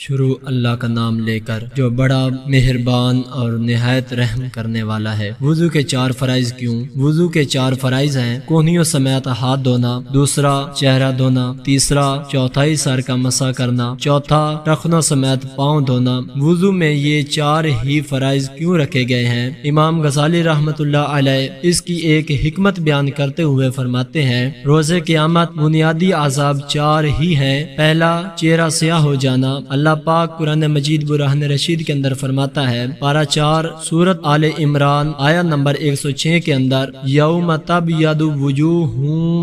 شروع اللہ کا نام لے کر جو بڑا مہربان اور نہایت رحم کرنے والا ہے۔ وضو کے چار فرائض کیوں؟ وضو کے چار فرائض ہیں: کونیوں سمیت ہاتھ دھونا، دوسرا چہرہ دھونا، تیسرا چوتھائی سر کا مسح کرنا، چوتھا ٹخنوں سمیت پاؤں دھونا۔ وضو میں یہ چار ہی فرائض کیوں رکھے گئے ہیں؟ امام غزالی رحمۃ اللہ علیہ اس کی ایک حکمت بیان کرتے ہوئے فرماتے ہیں، روز قیامت بنیادی عذاب چار ہی ہیں۔ پہلا، چہرہ سیاہ ہو جانا۔ اللہ پاک قرآن مجید برہان رشید کے اندر فرماتا ہے، پارہ 4 سورت آل عمران آیت نمبر 106 کے اندر، یوم تبیض وجوہ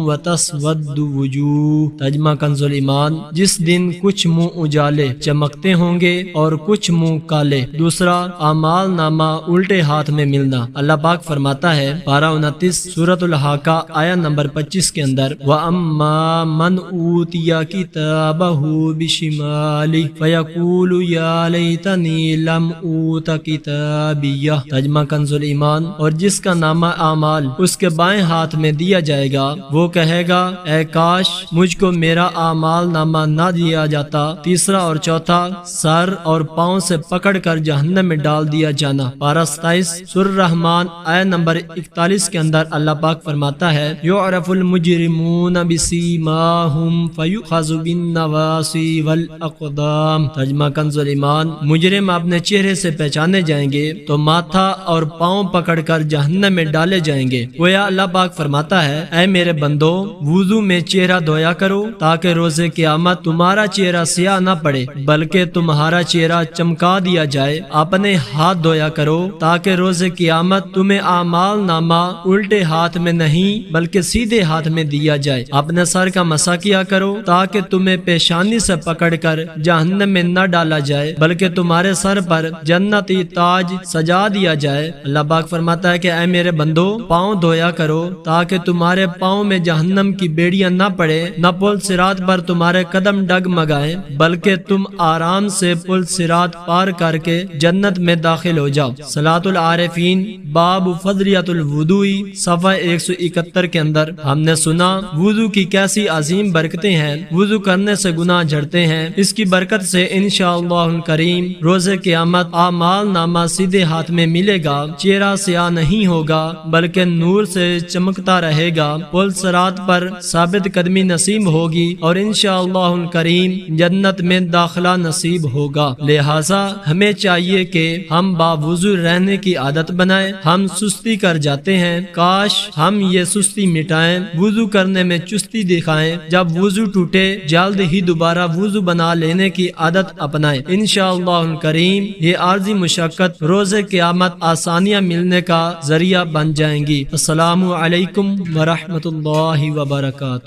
وتسود وجوہ، ترجمہ کنز ایمان، جس دن کچھ منہ اجالے چمکتے ہوں گے اور کچھ منہ کالے۔ دوسرا، اعمال نامہ الٹے ہاتھ میں ملنا۔ اللہ پاک فرماتا ہے، پارہ 29 سورت الحاقہ آیت نمبر 25 کے اندر، وَأَمَّا مَنْ أُوتِيَ كِتَابَهُ بِشِمَالِهِ فَيَقُولُ يَا لَيْتَنِي لَمْ أُوتَ كِتَابِيَهْ، ترجمہ کنز ایمان، اور جس کا نامہ اعمال اس کے بائیں ہاتھ میں دیا جائے گا وہ کہے گا، اے کاش مجھ کو میرا اعمال نامہ نہ دیا جاتا۔ تیسرا اور چوتھا، سر اور پاؤں سے پکڑ کر جہنم میں ڈال دیا جانا۔ پارہ 27 سورۃ الرحمن آیت نمبر 41 کے اندر اللہ پاک فرماتا ہے، یعرف المجرمون بسیماہم فیؤخذ بالنواصی والاقدام، ترجمہ کنز ایمان، مجرم اپنے چہرے سے پہچانے جائیں گے تو ماتھا اور پاؤں پکڑ کر جہنم میں ڈالے جائیں گے۔ گویا اللہ پاک فرماتا ہے، اے میرے بندو، وضو میں چہرہ دھویا کرو تاکہ روز قیامت تمہارا چہرہ سیاہ نہ پڑے بلکہ تمہارا چہرہ چمکا دیا جائے۔ اپنے ہاتھ دھویا کرو تاکہ روز قیامت تمہیں اعمال نامہ الٹے ہاتھ میں نہیں بلکہ سیدھے ہاتھ میں دیا جائے۔ اپنے سر کا مسح کیا کرو تاکہ تمہیں پیشانی سے پکڑ کر جہنم میں نہ ڈالا جائے بلکہ تمہارے سر پر جنتی تاج سجا دیا جائے۔ اللہ پاک فرماتا ہے کہ اے میرے بندو، پاؤں دھویا کرو تاکہ تمہارے پاؤں میں جہنم کی بیڑیاں نہ پڑے، نہ پل صراط پر تمہارے قدم ڈگمگائیں بلکہ تم آرام سے پل صراط پار کر کے جنت میں داخل ہو جاؤ۔ صلاۃ العارفین باب فضیلۃ الوضوء صفحہ 171 کے اندر ہم نے سنا وضو کی کیسی عظیم برکتیں ہیں۔ وضو کرنے سے گناہ جھڑتے ہیں، اس کی برکت سے انشاءاللہ الکریم روز قیامت اعمال نامہ سیدھے ہاتھ میں ملے گا، چہرہ سیاہ نہیں ہوگا بلکہ نور سے چمکتا رہے گا، پل صراط پر ثابت قدمی نصیب ہوگی اور انشاءاللہ الکریم جنت میں داخلہ نصیب ہوگا۔ لہٰذا ہمیں چاہیے کہ ہم باوضو رہنے کی عادت بنائیں۔ ہم سستی کر جاتے ہیں، کاش ہم یہ سستی مٹائیں، وضو کرنے میں چستی دکھائیں۔ جب وضو ٹوٹے جلد ہی دوبارہ وضو بنا لینے کی عادت اپنائیں۔ انشاءاللہ الکریم یہ عارضی مشقت روز قیامت آسانیاں ملنے کا ذریعہ بن جائیں گی۔ السلام علیکم ورحمۃ اللہ وبرکاتہ۔